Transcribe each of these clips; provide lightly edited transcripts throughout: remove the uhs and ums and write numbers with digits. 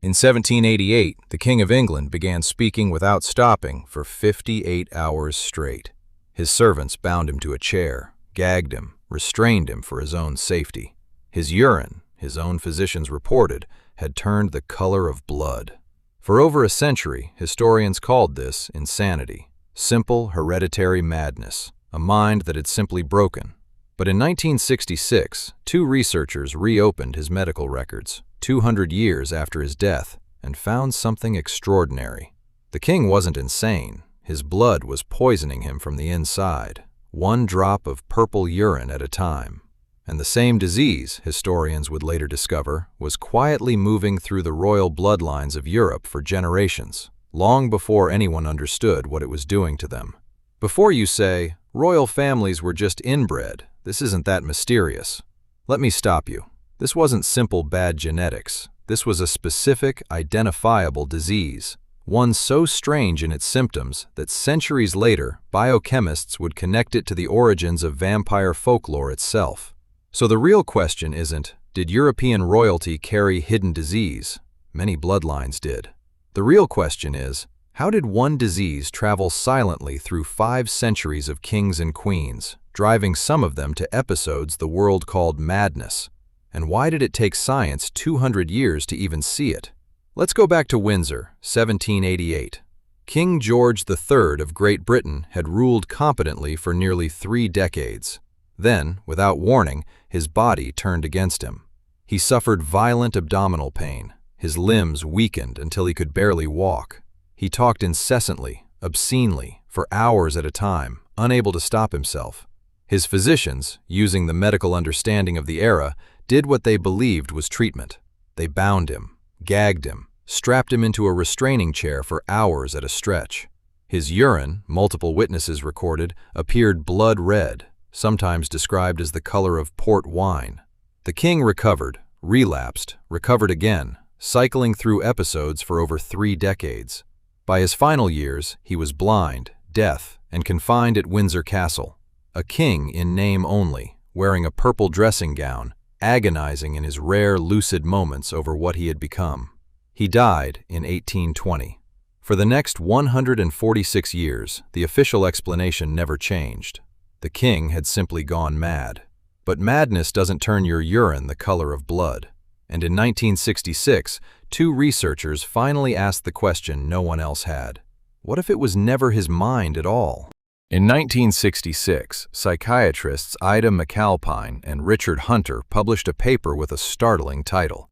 In 1788, the King of England began speaking without stopping for 58 hours straight. His servants bound him to a chair, gagged him, restrained him for his own safety. His urine, his own physicians reported, had turned the color of blood. For over a century, historians called this insanity, simple hereditary madness, a mind that had simply broken. But in 1966, two researchers reopened his medical records, 200 years after his death, and found something extraordinary. The king wasn't insane. His blood was poisoning him from the inside, one drop of purple urine at a time. And the same disease, historians would later discover, was quietly moving through the royal bloodlines of Europe for generations, long before anyone understood what it was doing to them. Before you say, royal families were just inbred, this isn't that mysterious. Let me stop you. This wasn't simple bad genetics. This was a specific, identifiable disease, one so strange in its symptoms that centuries later, biochemists would connect it to the origins of vampire folklore itself. So the real question isn't, did European royalty carry hidden disease? Many bloodlines did. The real question is, how did one disease travel silently through 5 centuries of kings and queens, driving some of them to episodes the world called madness? And why did it take science 200 years to even see it? Let's go back to Windsor, 1788. King George III of Great Britain had ruled competently for nearly 3 decades. Then, without warning, his body turned against him. He suffered violent abdominal pain. His limbs weakened until he could barely walk. He talked incessantly, obscenely, for hours at a time, unable to stop himself. His physicians, using the medical understanding of the era, did what they believed was treatment. They bound him, gagged him, strapped him into a restraining chair for hours at a stretch. His urine, multiple witnesses recorded, appeared blood red, sometimes described as the color of port wine. The king recovered, relapsed, recovered again, cycling through episodes for over 3 decades. By his final years, he was blind, deaf, and confined at Windsor Castle. A king in name only, wearing a purple dressing gown, agonizing in his rare lucid moments over what he had become. He died in 1820. For the next 146 years, the official explanation never changed. The king had simply gone mad. But madness doesn't turn your urine the color of blood. And in 1966, 2 researchers finally asked the question no one else had. What if it was never his mind at all? In 1966, psychiatrists Ida McAlpine and Richard Hunter published a paper with a startling title,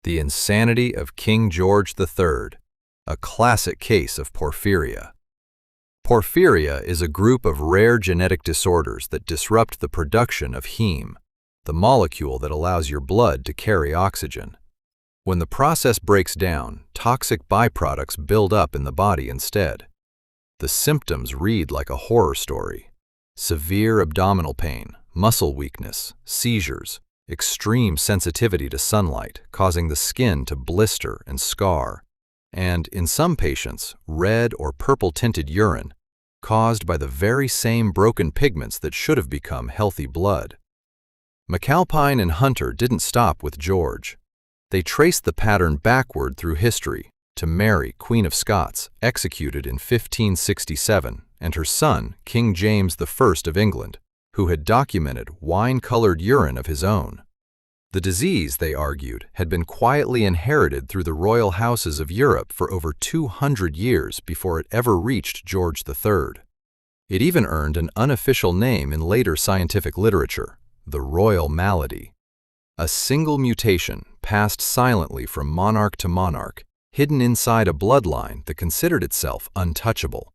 The Insanity of King George III, a classic case of porphyria. Porphyria is a group of rare genetic disorders that disrupt the production of heme, the molecule that allows your blood to carry oxygen. When the process breaks down, toxic byproducts build up in the body instead. The symptoms read like a horror story. Severe abdominal pain, muscle weakness, seizures, extreme sensitivity to sunlight, causing the skin to blister and scar, and, in some patients, red or purple-tinted urine, caused by the very same broken pigments that should have become healthy blood. McAlpine and Hunter didn't stop with George. They traced the pattern backward through history to Mary, Queen of Scots, executed in 1567, and her son, King James I of England, who had documented wine-colored urine of his own. The disease, they argued, had been quietly inherited through the royal houses of Europe for over 200 years before it ever reached George III. It even earned an unofficial name in later scientific literature, the royal malady. A single mutation passed silently from monarch to monarch, hidden inside a bloodline that considered itself untouchable.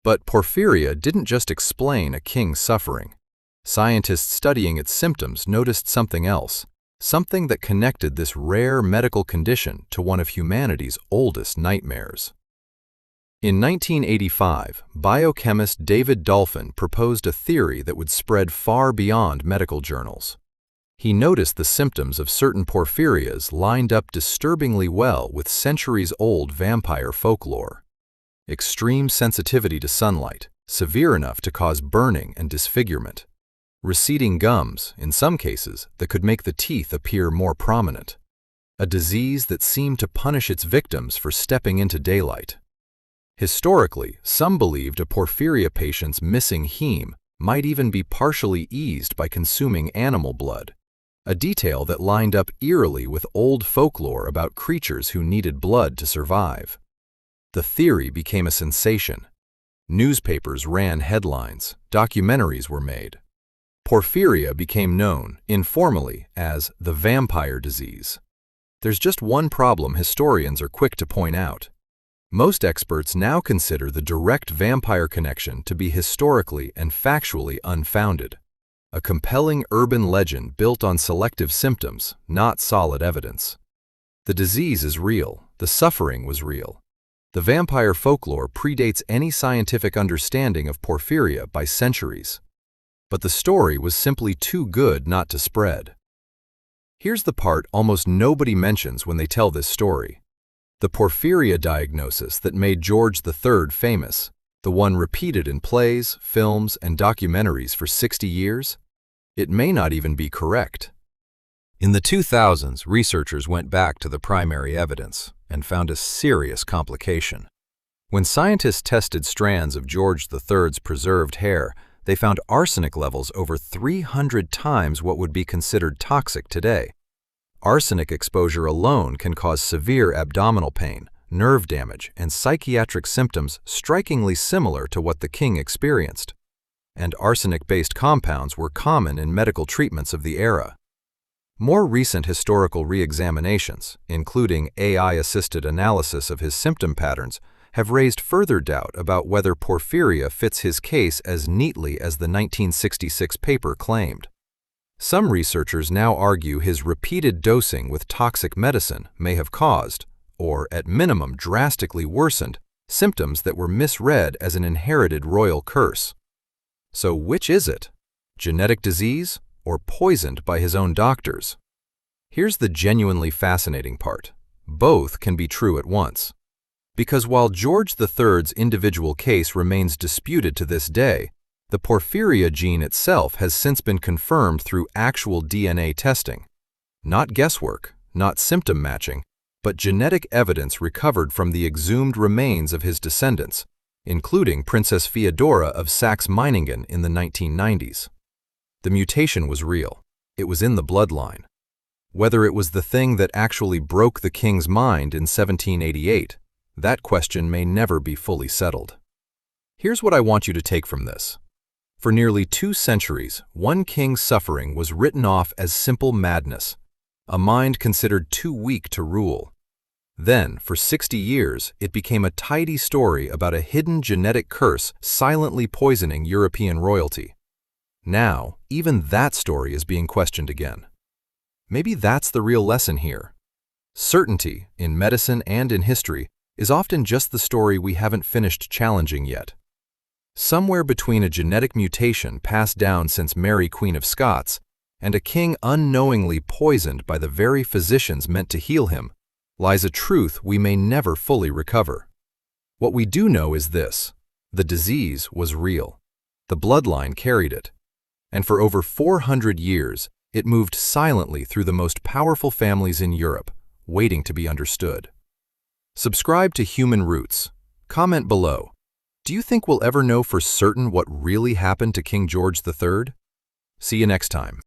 But porphyria didn't just explain a king's suffering. Scientists studying its symptoms noticed something else, something that connected this rare medical condition to one of humanity's oldest nightmares. In 1985, biochemist David Dolphin proposed a theory that would spread far beyond medical journals. He noticed the symptoms of certain porphyrias lined up disturbingly well with centuries-old vampire folklore. Extreme sensitivity to sunlight, severe enough to cause burning and disfigurement. Receding gums, in some cases, that could make the teeth appear more prominent. a disease that seemed to punish its victims for stepping into daylight. Historically, some believed a Porphyria patient's missing heme might even be partially eased by consuming animal blood, a detail that lined up eerily with old folklore about creatures who needed blood to survive. The theory became a sensation. Newspapers ran headlines, documentaries were made. Porphyria became known, informally, as the vampire disease. There's just one problem historians are quick to point out. Most experts now consider the direct vampire connection to be historically and factually unfounded. A compelling urban legend built on selective symptoms, not solid evidence. The disease is real, the suffering was real. The vampire folklore predates any scientific understanding of Porphyria by centuries. But the story was simply too good not to spread. Here's the part almost nobody mentions when they tell this story. The Porphyria diagnosis that made George III famous, the one repeated in plays, films, and documentaries for 60 years, it may not even be correct. In the 2000s, researchers went back to the primary evidence and found a serious complication. When scientists tested strands of George III's preserved hair, they found arsenic levels over 300 times what would be considered toxic today. Arsenic exposure alone can cause severe abdominal pain, nerve damage, and psychiatric symptoms strikingly similar to what the king experienced. And arsenic-based compounds were common in medical treatments of the era. More recent historical re-examinations, including AI-assisted analysis of his symptom patterns, have raised further doubt about whether Porphyria fits his case as neatly as the 1966 paper claimed. Some researchers now argue his repeated dosing with toxic medicine may have caused, or at minimum drastically worsened, symptoms that were misread as an inherited royal curse. So which is it? Genetic disease or poisoned by his own doctors? Here's the genuinely fascinating part. Both can be true at once. Because while George III's individual case remains disputed to this day, the Porphyria gene itself has since been confirmed through actual DNA testing. Not guesswork, not symptom matching, but genetic evidence recovered from the exhumed remains of his descendants, including Princess Feodora of Saxe-Meiningen in the 1990s. The mutation was real. It was in the bloodline. Whether it was the thing that actually broke the king's mind in 1788, that question may never be fully settled. Here's what I want you to take from this. For nearly 2 centuries, one king's suffering was written off as simple madness, a mind considered too weak to rule. Then, for 60 years, it became a tidy story about a hidden genetic curse silently poisoning European royalty. Now, even that story is being questioned again. Maybe that's the real lesson here. Certainty, in medicine and in history, is often just the story we haven't finished challenging yet. Somewhere between a genetic mutation passed down since Mary, Queen of Scots, and a king unknowingly poisoned by the very physicians meant to heal him, lies a truth we may never fully recover. What we do know is this: the disease was real. The bloodline carried it. And for over 400 years, it moved silently through the most powerful families in Europe, waiting to be understood. Subscribe to Human Roots. Comment below. Do you think we'll ever know for certain what really happened to King George III? See you next time.